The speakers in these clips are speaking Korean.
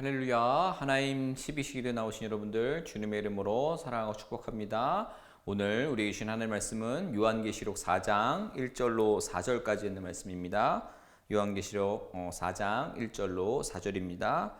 할렐루야. 하나님 TV시기에 나오신 여러분들 주님의 이름으로 사랑하고 축복합니다. 오늘 우리 주신 하나님의 말씀은 요한계시록 4장 1절로 4절까지 있는 말씀입니다. 요한계시록 4장 1절로 4절입니다.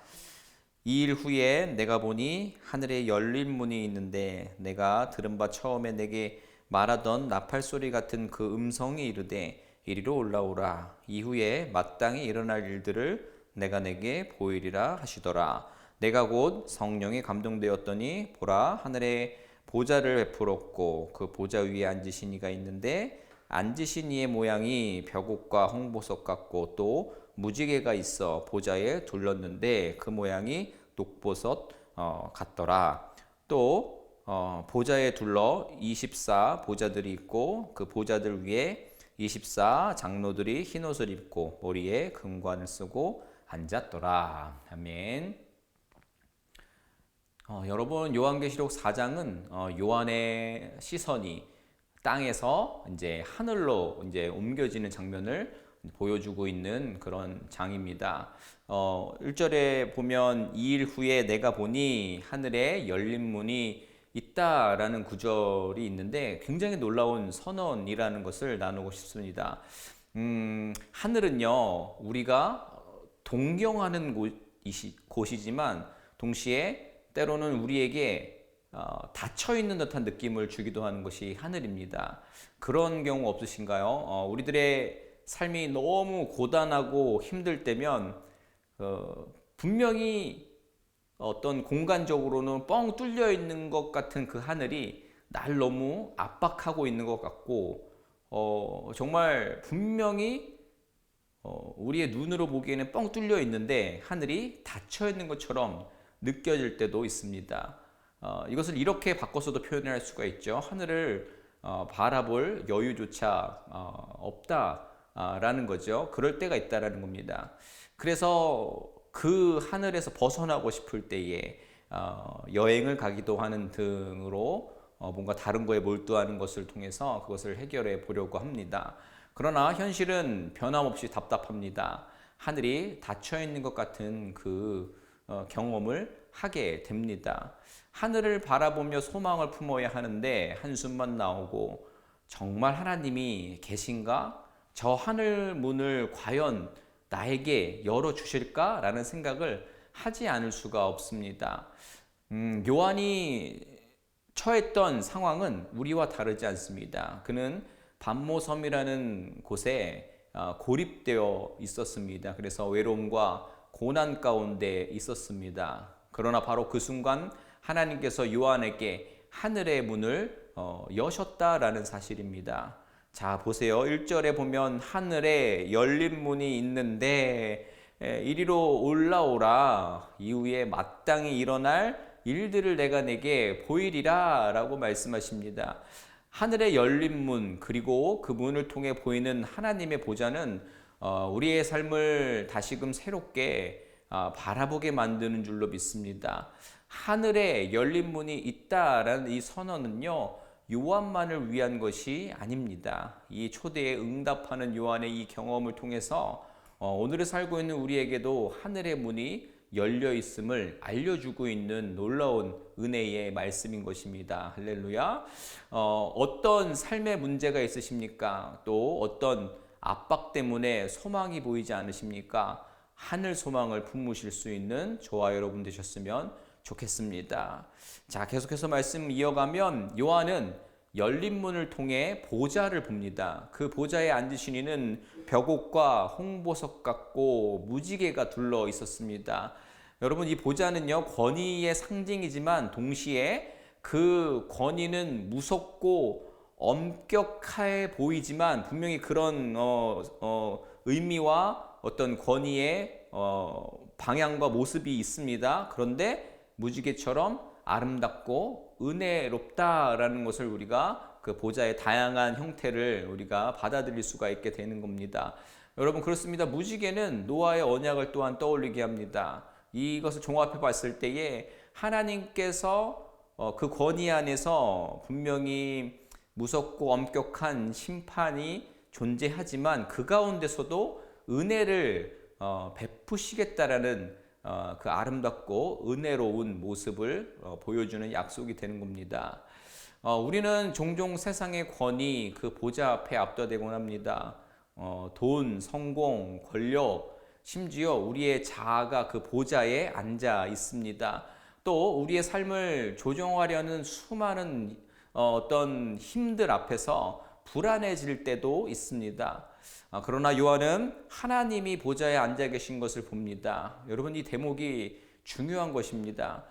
이 일 후에 내가 보니 하늘에 열린 문이 있는데 내가 들은 바 처음에 내게 말하던 나팔 소리 같은 그 음성이 이르되 이리로 올라오라. 이후에 마땅히 일어날 일들을 내가 내게 보이리라 하시더라. 내가 곧 성령에 감동되었더니 보라 하늘에 보좌를 베풀었고 그 보좌 위에 앉으신 이가 있는데 앉으신 이의 모양이 벽옥과 홍보석 같고 또 무지개가 있어 보좌에 둘렀는데 그 모양이 녹보석 같더라. 또 보좌에 둘러 24 보좌들이 있고 그 보좌들 위에 24 장로들이 흰옷을 입고 머리에 금관을 쓰고 앉았더라. 아멘. 여러분 요한계시록 4장은 요한의 시선이 땅에서 이제 하늘로 이제 옮겨지는 장면을 보여주고 있는 그런 장입니다. 1절에 보면 이 일 후에 내가 보니 하늘에 열린 문이 있다라는 구절이 있는데 굉장히 놀라운 선언이라는 것을 나누고 싶습니다. 하늘은요 우리가 동경하는 곳이지만 동시에 때로는 우리에게 닫혀있는 듯한 느낌을 주기도 하는 것이 하늘입니다. 그런 경우 없으신가요? 우리들의 삶이 너무 고단하고 힘들 때면 분명히 어떤 공간적으로는 뻥 뚫려 있는 것 같은 그 하늘이 날 너무 압박하고 있는 것 같고 정말 분명히 우리의 눈으로 보기에는 뻥 뚫려 있는데 하늘이 닫혀 있는 것처럼 느껴질 때도 있습니다. 이것을 이렇게 바꿔서도 표현할 수가 있죠. 하늘을 바라볼 여유조차 없다라는 거죠. 그럴 때가 있다라는 겁니다. 그래서 그 하늘에서 벗어나고 싶을 때에 여행을 가기도 하는 등으로 뭔가 다른 거에 몰두하는 것을 통해서 그것을 해결해 보려고 합니다. 그러나 현실은 변함없이 답답합니다. 하늘이 닫혀 있는 것 같은 그 경험을 하게 됩니다. 하늘을 바라보며 소망을 품어야 하는데 한숨만 나오고 정말 하나님이 계신가? 저 하늘 문을 과연 나에게 열어주실까? 라는 생각을 하지 않을 수가 없습니다. 요한이 처했던 상황은 우리와 다르지 않습니다. 그는 반모섬이라는 곳에 고립되어 있었습니다. 그래서 외로움과 고난 가운데 있었습니다. 그러나 바로 그 순간 하나님께서 요한에게 하늘의 문을 여셨다라는 사실입니다. 자, 보세요. 1절에 보면 하늘에 열린 문이 있는데 이리로 올라오라. 이후에 마땅히 일어날 일들을 내가 내게 보이리라 라고 말씀하십니다. 하늘의 열린 문 그리고 그 문을 통해 보이는 하나님의 보좌는 우리의 삶을 다시금 새롭게 바라보게 만드는 줄로 믿습니다. 하늘에 열린 문이 있다라는 이 선언은요 요한만을 위한 것이 아닙니다. 이 초대에 응답하는 요한의 이 경험을 통해서 오늘을 살고 있는 우리에게도 하늘의 문이 열려 있음을 알려주고 있는 놀라운 은혜의 말씀인 것입니다. 할렐루야. 어떤 삶의 문제가 있으십니까? 또 어떤 압박 때문에 소망이 보이지 않으십니까? 하늘 소망을 품으실 수 있는 저와 여러분 되셨으면 좋겠습니다. 자, 계속해서 말씀 이어가면 요한은 열린 문을 통해 보좌를 봅니다. 그 보좌에 앉으신 이는 벽옥과 홍보석 같고 무지개가 둘러 있었습니다. 여러분 이 보좌는요 권위의 상징이지만 동시에 그 권위는 무섭고 엄격해 보이지만 분명히 그런 의미와 어떤 권위의 방향과 모습이 있습니다. 그런데 무지개처럼 아름답고 은혜롭다라는 것을 우리가 그 보좌의 다양한 형태를 우리가 받아들일 수가 있게 되는 겁니다. 여러분 그렇습니다. 무지개는 노아의 언약을 또한 떠올리게 합니다. 이것을 종합해 봤을 때에 하나님께서 그 권위 안에서 분명히 무섭고 엄격한 심판이 존재하지만 그 가운데서도 은혜를 베푸시겠다라는 그 아름답고 은혜로운 모습을 보여주는 약속이 되는 겁니다. 우리는 종종 세상의 권위, 그 보좌 앞에 압도되곤 합니다. 돈, 성공, 권력, 심지어 우리의 자아가 그 보좌에 앉아 있습니다. 또 우리의 삶을 조종하려는 수많은 어떤 힘들 앞에서 불안해질 때도 있습니다. 그러나 요한은 하나님이 보좌에 앉아 계신 것을 봅니다. 여러분, 이 대목이 중요한 것입니다.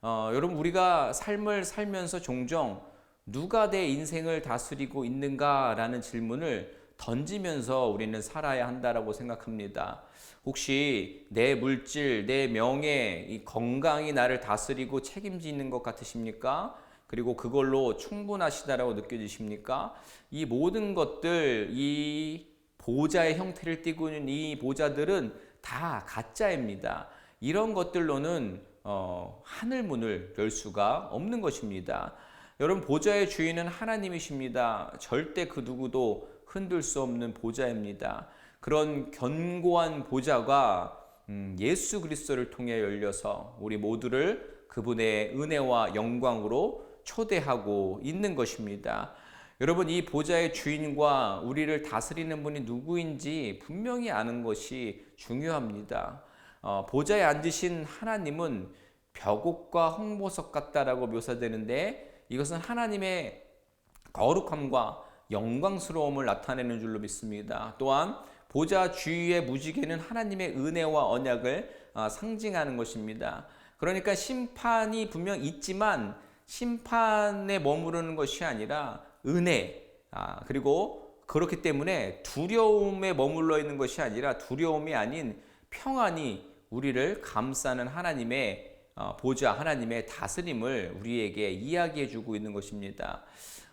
여러분, 우리가 삶을 살면서 종종 누가 내 인생을 다스리고 있는가라는 질문을 던지면서 우리는 살아야 한다라고 생각합니다. 혹시 내 물질, 내 명예, 이 건강이 나를 다스리고 책임지는 것 같으십니까? 그리고 그걸로 충분하시다라고 느껴지십니까? 이 모든 것들, 이 보좌의 형태를 띠고 있는 이 보좌들은 다 가짜입니다. 이런 것들로는 하늘 문을 열 수가 없는 것입니다. 여러분, 보좌의 주인은 하나님이십니다. 절대 그 누구도 흔들 수 없는 보좌입니다. 그런 견고한 보좌가 예수 그리스도를 통해 열려서 우리 모두를 그분의 은혜와 영광으로 초대하고 있는 것입니다. 여러분, 이 보좌의 주인과 우리를 다스리는 분이 누구인지 분명히 아는 것이 중요합니다. 보좌에 앉으신 하나님은 벽옥과 홍보석 같다라고 묘사되는데, 이것은 하나님의 거룩함과 영광스러움을 나타내는 줄로 믿습니다. 또한 보좌 주위의 무지개는 하나님의 은혜와 언약을 상징하는 것입니다. 그러니까 심판이 분명 있지만 심판에 머무르는 것이 아니라 은혜, 그리고 그렇기 때문에 두려움에 머물러 있는 것이 아니라 두려움이 아닌 평안이 우리를 감싸는 하나님의 보좌, 하나님의 다스림을 우리에게 이야기해 주고 있는 것입니다.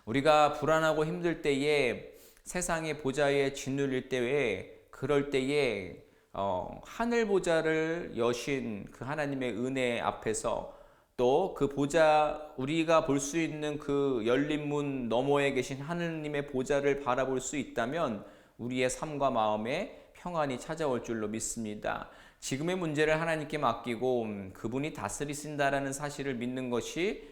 우리가 불안하고 힘들 때에, 세상의 보좌에 짓눌릴 때에, 그럴 때에 하늘 보좌를 여신 그 하나님의 은혜 앞에서, 또 그 보좌, 우리가 볼 수 있는 그 열린 문 너머에 계신 하느님의 보좌를 바라볼 수 있다면 우리의 삶과 마음에 평안이 찾아올 줄로 믿습니다. 지금의 문제를 하나님께 맡기고 그분이 다스리신다라는 사실을 믿는 것이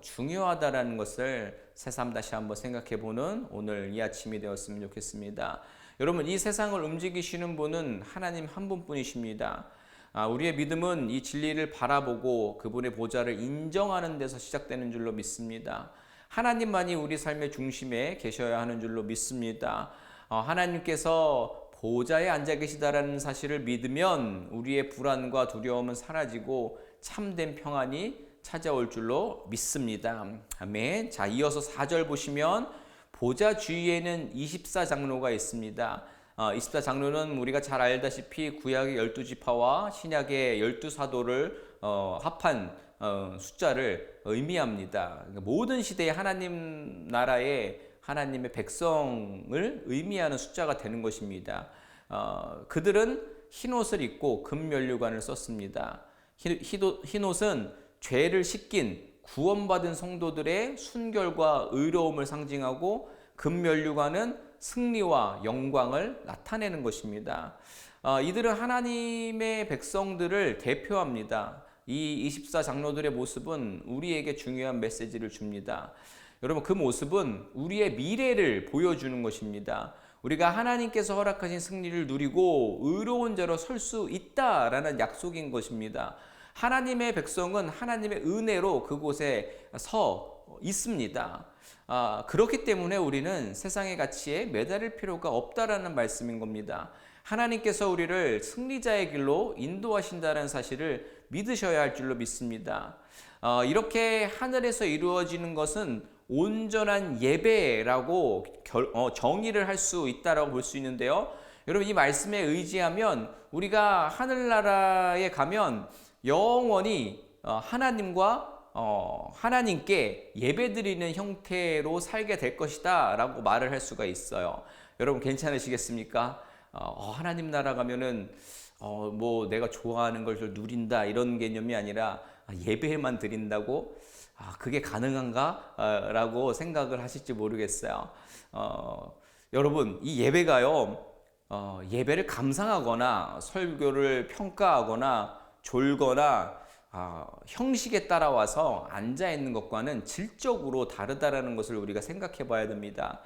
중요하다라는 것을 새삼 다시 한번 생각해보는 오늘 이 아침이 되었으면 좋겠습니다. 여러분, 이 세상을 움직이시는 분은 하나님 한 분뿐이십니다. 우리의 믿음은 이 진리를 바라보고 그분의 보좌를 인정하는 데서 시작되는 줄로 믿습니다. 하나님만이 우리 삶의 중심에 계셔야 하는 줄로 믿습니다. 하나님께서 보좌에 앉아 계시다라는 사실을 믿으면 우리의 불안과 두려움은 사라지고 참된 평안이 찾아올 줄로 믿습니다. 아멘. 자, 이어서 4절 보시면 보좌 주위에는 24장로가 있습니다. 24장로는 우리가 잘 알다시피 구약의 12지파와 신약의 12사도를 합한 숫자를 의미합니다. 모든 시대의 하나님 나라의 하나님의 백성을 의미하는 숫자가 되는 것입니다. 그들은 흰옷을 입고 금면류관을 썼습니다. 흰옷은 죄를 씻긴 구원받은 성도들의 순결과 의로움을 상징하고, 금면류관은 승리와 영광을 나타내는 것입니다. 이들은 하나님의 백성들을 대표합니다. 이 24장로들의 모습은 우리에게 중요한 메시지를 줍니다. 여러분, 그 모습은 우리의 미래를 보여주는 것입니다. 우리가 하나님께서 허락하신 승리를 누리고 의로운 자로 설 수 있다라는 약속인 것입니다. 하나님의 백성은 하나님의 은혜로 그곳에 서 있습니다. 그렇기 때문에 우리는 세상의 가치에 매달릴 필요가 없다라는 말씀인 겁니다. 하나님께서 우리를 승리자의 길로 인도하신다는 사실을 믿으셔야 할 줄로 믿습니다. 이렇게 하늘에서 이루어지는 것은 온전한 예배라고 정의를 할 수 있다라고 볼 수 있는데요. 여러분, 이 말씀에 의지하면 우리가 하늘나라에 가면 영원히 하나님께 예배드리는 형태로 살게 될 것이다 라고 말을 할 수가 있어요. 여러분, 괜찮으시겠습니까? 하나님 나라 가면은 뭐 내가 좋아하는 걸 좀 누린다 이런 개념이 아니라 예배만 드린다고 그게 가능한가? 라고 생각을 하실지 모르겠어요. 여러분, 이 예배가요, 예배를 감상하거나 설교를 평가하거나 졸거나 형식에 따라와서 앉아 있는 것과는 질적으로 다르다라는 것을 우리가 생각해 봐야 됩니다.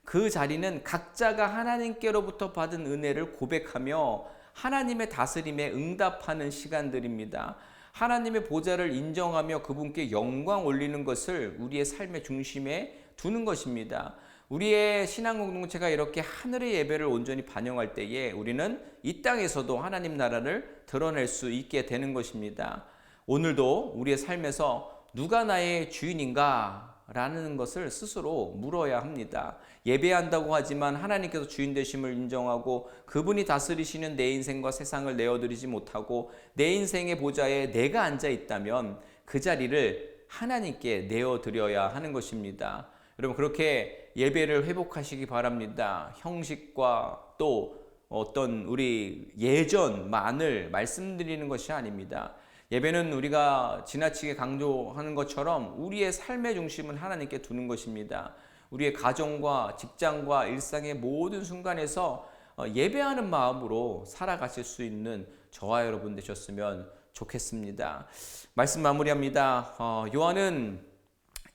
그 자리는 각자가 하나님께로부터 받은 은혜를 고백하며 하나님의 다스림에 응답하는 시간들입니다. 하나님의 보좌를 인정하며 그분께 영광 올리는 것을 우리의 삶의 중심에 두는 것입니다. 우리의 신앙 공동체가 이렇게 하늘의 예배를 온전히 반영할 때에 우리는 이 땅에서도 하나님 나라를 드러낼 수 있게 되는 것입니다. 오늘도 우리의 삶에서 누가 나의 주인인가? 라는 것을 스스로 물어야 합니다. 예배한다고 하지만 하나님께서 주인 되심을 인정하고 그분이 다스리시는 내 인생과 세상을 내어드리지 못하고 내 인생의 보좌에 내가 앉아 있다면 그 자리를 하나님께 내어드려야 하는 것입니다. 여러분, 그렇게 예배를 회복하시기 바랍니다. 형식과 또 어떤 우리 예전만을 말씀드리는 것이 아닙니다. 예배는 우리가 지나치게 강조하는 것처럼 우리의 삶의 중심은 하나님께 두는 것입니다. 우리의 가정과 직장과 일상의 모든 순간에서 예배하는 마음으로 살아가실 수 있는 저와 여러분 되셨으면 좋겠습니다. 말씀 마무리합니다. 요한은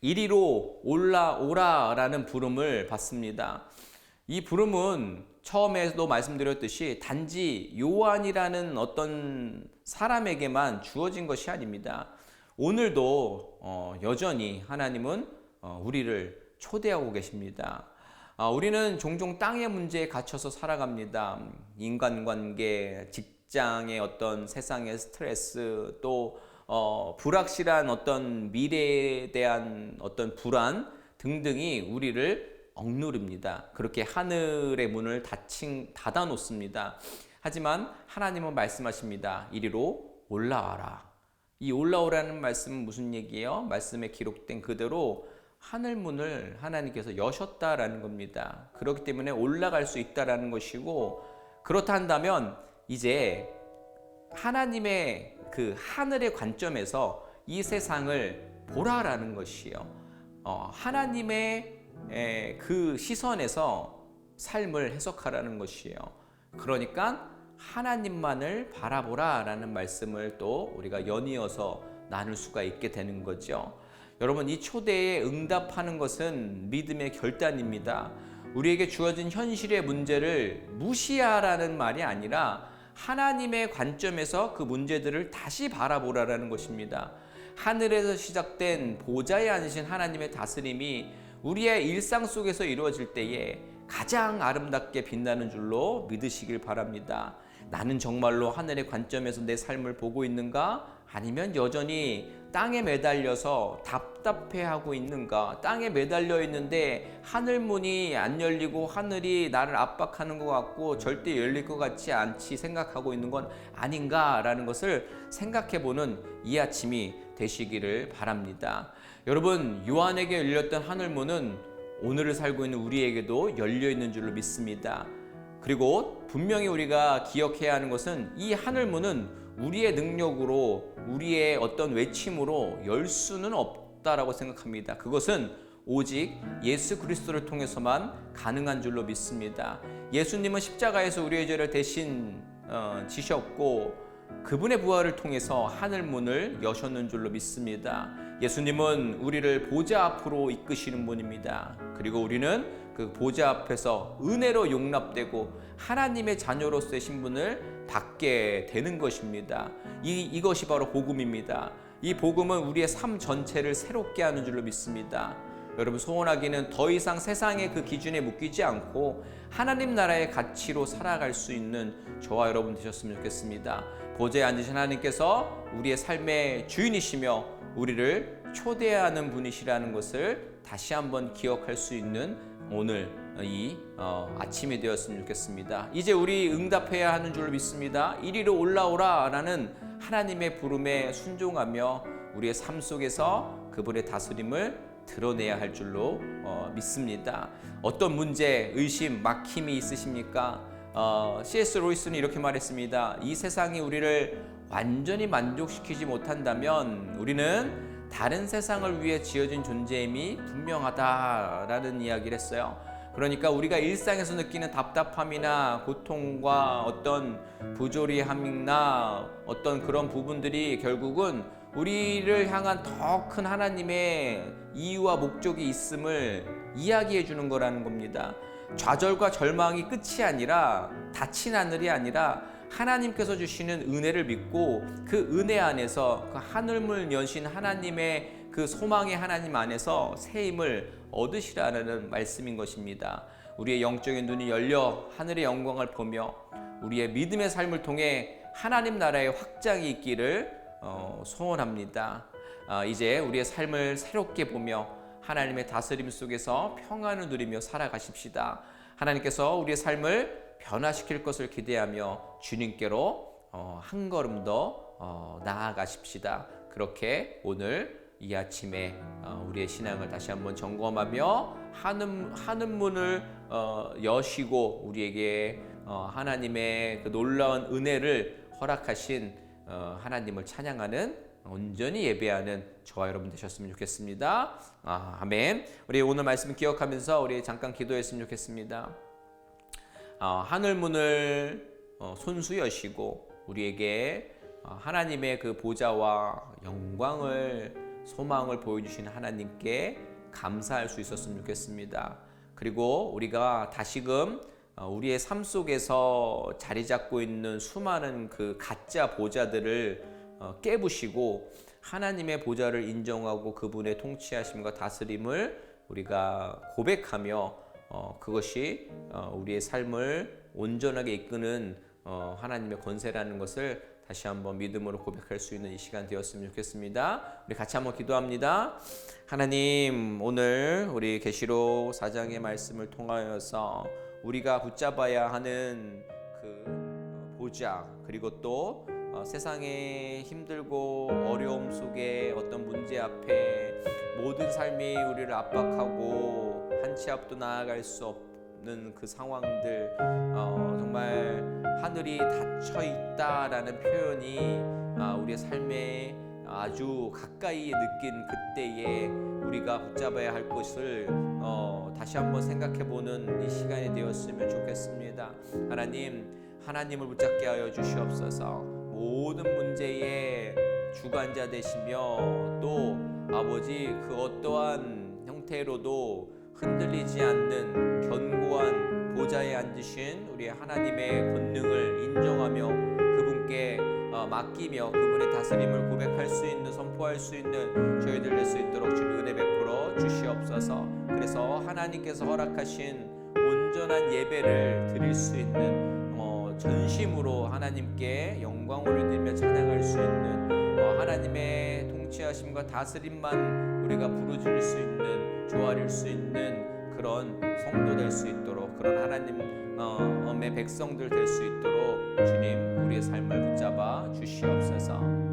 이리로 올라오라 라는 부름을 받습니다. 이 부름은 처음에도 말씀드렸듯이 단지 요한이라는 어떤 사람에게만 주어진 것이 아닙니다. 오늘도 여전히 하나님은 우리를 초대하고 계십니다. 우리는 종종 땅의 문제에 갇혀서 살아갑니다. 인간관계, 직장의 어떤 세상의 스트레스, 또 불확실한 어떤 미래에 대한 어떤 불안 등등이 우리를 억누릅니다. 그렇게 하늘의 문을 닫아 놓습니다. 하지만 하나님은 말씀하십니다. 이리로 올라와라. 이 올라오라는 말씀은 무슨 얘기예요? 말씀에 기록된 그대로 하늘 문을 하나님께서 여셨다라는 겁니다. 그렇기 때문에 올라갈 수 있다라는 것이고, 그렇다 한다면 이제 하나님의 그 하늘의 관점에서 이 세상을 보라라는 것이요. 하나님의 그 시선에서 삶을 해석하라는 것이에요. 그러니까 하나님만을 바라보라라는 말씀을 또 우리가 연이어서 나눌 수가 있게 되는 거죠. 여러분, 이 초대에 응답하는 것은 믿음의 결단입니다. 우리에게 주어진 현실의 문제를 무시하라는 말이 아니라 하나님의 관점에서 그 문제들을 다시 바라보라라는 것입니다. 하늘에서 시작된 보좌에 앉으신 하나님의 다스림이 우리의 일상 속에서 이루어질 때에 가장 아름답게 빛나는 줄로 믿으시길 바랍니다. 나는 정말로 하늘의 관점에서 내 삶을 보고 있는가? 아니면 여전히 땅에 매달려서 답답해하고 있는가? 땅에 매달려 있는데 하늘문이 안 열리고 하늘이 나를 압박하는 것 같고 절대 열릴 것 같지 않지 생각하고 있는 건 아닌가라는 것을 생각해보는 이 아침이 되시기를 바랍니다. 여러분, 요한에게 열렸던 하늘문은 오늘을 살고 있는 우리에게도 열려있는 줄로 믿습니다. 그리고 분명히 우리가 기억해야 하는 것은 이 하늘문은 우리의 능력으로, 우리의 어떤 외침으로 열 수는 없다라고 생각합니다. 그것은 오직 예수 그리스도를 통해서만 가능한 줄로 믿습니다. 예수님은 십자가에서 우리의 죄를 대신 지셨고 그분의 부활을 통해서 하늘문을 여셨는 줄로 믿습니다. 예수님은 우리를 보좌 앞으로 이끄시는 분입니다. 그리고 우리는 그 보좌 앞에서 은혜로 용납되고 하나님의 자녀로서의 신분을 받게 되는 것입니다. 이것이 바로 복음입니다. 이 복음은 우리의 삶 전체를 새롭게 하는 줄로 믿습니다. 여러분, 소원하기는 더 이상 세상의 그 기준에 묶이지 않고 하나님 나라의 가치로 살아갈 수 있는 저와 여러분 되셨으면 좋겠습니다. 보좌에 앉으신 하나님께서 우리의 삶의 주인이시며 우리를 초대하는 분이시라는 것을 다시 한번 기억할 수 있는 오늘 이 아침이 되었으면 좋겠습니다. 이제 우리 응답해야 하는 줄로 믿습니다. 이리로 올라오라 라는 하나님의 부름에 순종하며 우리의 삶 속에서 그분의 다스림을 드러내야 할 줄로 믿습니다. 어떤 문제, 의심, 막힘이 있으십니까? C.S. 로이스는 이렇게 말했습니다. 이 세상이 우리를 완전히 만족시키지 못한다면 우리는 다른 세상을 위해 지어진 존재임이 분명하다라는 이야기를 했어요. 그러니까 우리가 일상에서 느끼는 답답함이나 고통과 어떤 부조리함이나 어떤 그런 부분들이 결국은 우리를 향한 더 큰 하나님의 이유와 목적이 있음을 이야기해 주는 거라는 겁니다. 좌절과 절망이 끝이 아니라 닫힌 하늘이 아니라 하나님께서 주시는 은혜를 믿고 그 은혜 안에서 그 하늘물 여신 하나님의 그 소망의 하나님 안에서 새 힘을 얻으시라는 말씀인 것입니다. 우리의 영적인 눈이 열려 하늘의 영광을 보며 우리의 믿음의 삶을 통해 하나님 나라의 확장이 있기를 소원합니다. 이제 우리의 삶을 새롭게 보며 하나님의 다스림 속에서 평안을 누리며 살아가십시다. 하나님께서 우리의 삶을 변화시킬 것을 기대하며 주님께로 한 걸음 더 나아가십시다. 그렇게 오늘 이 아침에 우리의 신앙을 다시 한번 점검하며 하늘 문을 여시고 우리에게 하나님의 그 놀라운 은혜를 허락하신 하나님을 찬양하는 온전히 예배하는 저와 여러분 되셨으면 좋겠습니다. 아멘. 우리 오늘 말씀 기억하면서 우리 잠깐 기도했으면 좋겠습니다. 하늘 문을 손수 여시고 우리에게 하나님의 그 보좌와 영광을 소망을 보여주신 하나님께 감사할 수 있었으면 좋겠습니다. 그리고 우리가 다시금 우리의 삶 속에서 자리 잡고 있는 수많은 그 가짜 보좌들을 깨부시고 하나님의 보좌를 인정하고 그분의 통치하심과 다스림을 우리가 고백하며 그것이 우리의 삶을 온전하게 이끄는 하나님의 권세라는 것을 다시 한번 믿음으로 고백할 수 있는 이 시간 되었으면 좋겠습니다. 우리 같이 한번 기도합니다. 하나님, 오늘 우리 계시록 4장의 말씀을 통하여서 우리가 붙잡아야 하는 그 보좌, 그리고 또 세상의 힘들고 어려움 속에 어떤 문제 앞에 모든 삶이 우리를 압박하고 한 치 앞도 나아갈 수 없는 그 상황들, 정말 하늘이 닫혀 있다라는 표현이 우리의 삶에 아주 가까이 느낀 그때에 우리가 붙잡아야 할 것을 다시 한번 생각해보는 이 시간이 되었으면 좋겠습니다. 하나님을 붙잡게 하여 주시옵소서. 모든 문제의 주관자 되시며 또 아버지 그 어떠한 형태로도 흔들리지 않는 견고한 보좌에 앉으신 우리 하나님의 권능을 인정하며 그분께 맡기며 그분의 다스림을 고백할 수 있는, 선포할 수 있는 저희들 될 수 있도록 주님 은혜 베풀어 주시옵소서. 그래서 하나님께서 허락하신 온전한 예배를 드릴 수 있는 전심으로 하나님께 영광을 올리며 찬양할 수 있는 하나님의 통치하심과 다스림만 우리가 부르짖을 수 있는, 조아릴 수 있는 그런 성도 될 수 있도록, 그런 하나님의 백성들 될 수 있도록 주님 우리의 삶을 붙잡아 주시옵소서.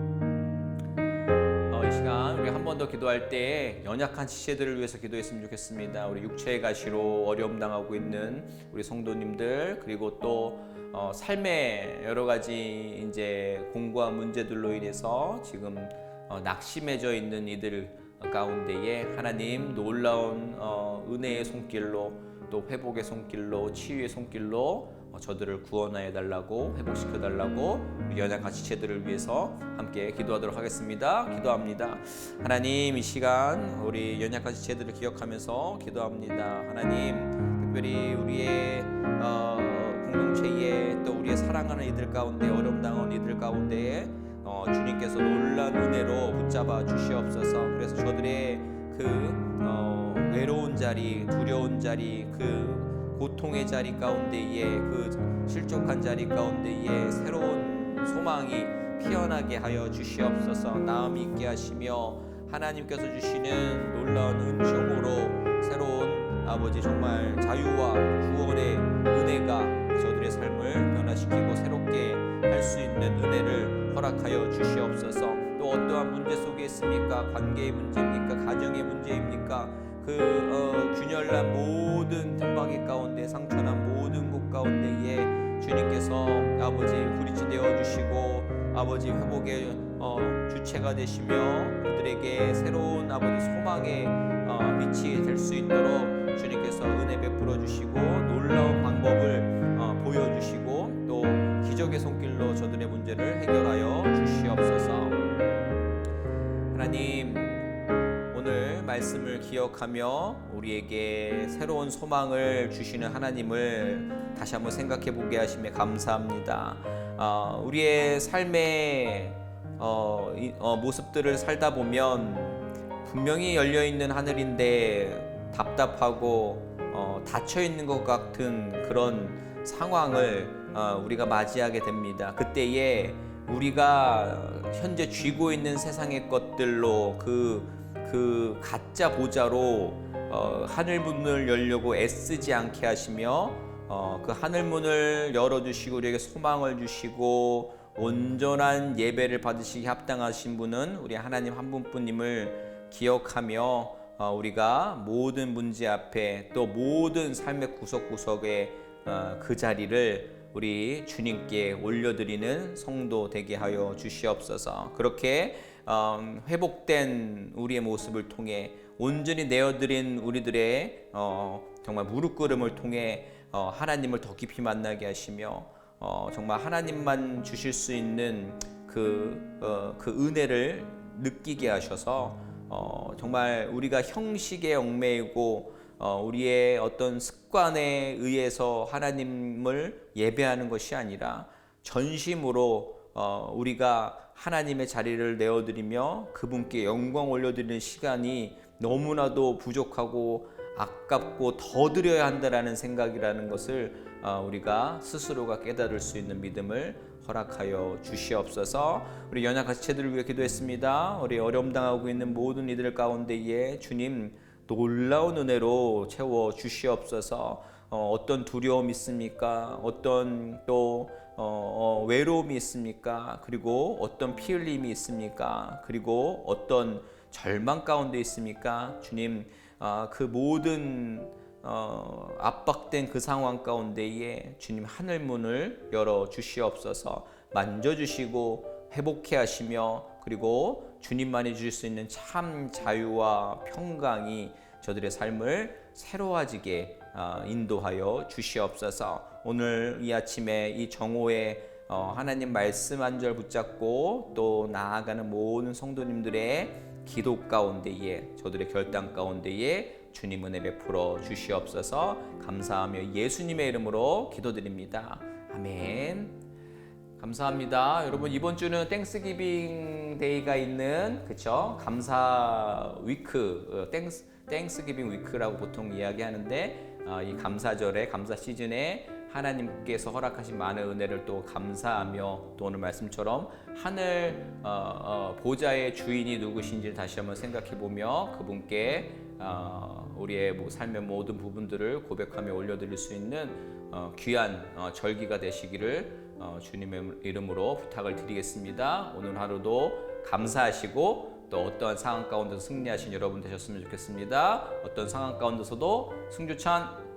이 시간 우리 한 번 더 기도할 때 연약한 지체들을 위해서 기도했으면 좋겠습니다. 우리 육체의 가시로 어려움 당하고 있는 우리 성도님들, 그리고 또 삶의 여러 가지 이제 공고한 문제들로 인해서 지금 낙심해져 있는 이들 가운데에 하나님 놀라운 은혜의 손길로, 또 회복의 손길로, 치유의 손길로 저들을 구원하여 달라고, 회복시켜 달라고 우리 연약한 지체들을 위해서 함께 기도하도록 하겠습니다. 기도합니다. 하나님, 이 시간 우리 연약한 지체들을 기억하면서 기도합니다. 하나님, 특별히 우리의 공동체에 또 우리의 사랑하는 이들 가운데, 어려움 당하는 이들 가운데에 주님께서 놀라운 은혜로 붙잡아 주시옵소서. 그래서 저들의 그 외로운 자리, 두려운 자리, 그 고통의 자리 가운데에, 그 실족한 자리 가운데에 새로운 소망이 피어나게 하여 주시옵소서. 나음 있게 하시며 하나님께서 주시는 놀라운 은총으로 새로운 아버지 정말 자유와 구원의 은혜가 저들의 삶을 변화시키고 새롭게 할 수 있는 은혜를 허락하여 주시옵소서. 또 어떠한 문제 속에 있습니까? 관계의 문제입니까? 가정의 문제입니까? 그 균열난 모든 틈바귀 가운데, 상처난 모든 곳 가운데에 주님께서 아버지 브릿지 되어 주시고 아버지 회복의 주체가 되시며 그들에게 새로운 아버지 소망의 빛이 될 수 있도록 주님께서 은혜 베풀어 주시고 놀라운 방법을 보여주시고 또 기적의 손길로 저들의 문제를 해결하여 주시옵소서. 하나님, 오늘 말씀을 기억하며 우리에게 새로운 소망을 주시는 하나님을 다시 한번 생각해 보게 하심에 감사합니다. 우리의 삶의 모습들을 살다 보면 분명히 열려있는 하늘인데 답답하고 닫혀있는 것 같은 그런 상황을 우리가 맞이하게 됩니다. 그때에 우리가 현재 쥐고 있는 세상의 것들로 그 가짜 보좌로 하늘문을 열려고 애쓰지 않게 하시며 그 하늘문을 열어주시고 우리에게 소망을 주시고 온전한 예배를 받으시기 합당하신 분은 우리 하나님 한 분뿐임을 기억하며 우리가 모든 문제 앞에 또 모든 삶의 구석구석에 그 자리를 우리 주님께 올려드리는 성도 되게 하여 주시옵소서. 그렇게 회복된 우리의 모습을 통해 온전히 내어드린 우리들의 정말 무릎꿇음을 통해 하나님을 더 깊이 만나게 하시며 정말 하나님만 주실 수 있는 그 은혜를 느끼게 하셔서 정말 우리가 형식에 얽매이고 우리의 어떤 습관에 의해서 하나님을 예배하는 것이 아니라 전심으로 우리가 하나님의 자리를 내어드리며 그분께 영광 올려드리는 시간이 너무나도 부족하고 아깝고 더 드려야 한다라는 생각이라는 것을 우리가 스스로가 깨달을 수 있는 믿음을 허락하여 주시옵소서. 우리 연약가시체들을 위해 기도했습니다. 우리 어려움 당하고 있는 모든 이들 가운데에 주님 놀라운 은혜로 채워 주시옵소서. 어떤 두려움이 있습니까? 어떤 또 외로움이 있습니까? 그리고 어떤 피 흘림이 있습니까? 그리고 어떤 절망 가운데 있습니까? 주님, 그 모든 압박된 그 상황 가운데에 주님 하늘문을 열어 주시옵소서. 만져주시고 회복해 하시며 그리고 주님만이 주실 수 있는 참 자유와 평강이 저들의 삶을 새로워지게 인도하여 주시옵소서. 오늘 이 아침에 이 정오에 하나님 말씀 한 절 붙잡고 또 나아가는 모든 성도님들의 기도 가운데에 저들의 결단 가운데에 주님 은혜 베풀어 주시옵소서. 감사하며 예수님의 이름으로 기도드립니다. 아멘. 감사합니다. 여러분, 이번 주는 땡스기빙 데이가 있는 그쵸? 감사 위크, 땡스기빙 위크라고 보통 이야기하는데 이 감사절에 감사 시즌에 하나님께서 허락하신 많은 은혜를 또 감사하며 또 오늘 말씀처럼 하늘 보좌의 주인이 누구신지를 다시 한번 생각해 보며 그분께 우리의 삶의 모든 부분들을 고백하며 올려드릴 수 있는 귀한 절기가 되시기를 주님의 이름으로 부탁을 드리겠습니다. 오늘 하루도 감사하시고 또 어떠한 상황 가운데서 승리하신 여러분 되셨으면 좋겠습니다. 어떤 상황 가운데서도 승주찬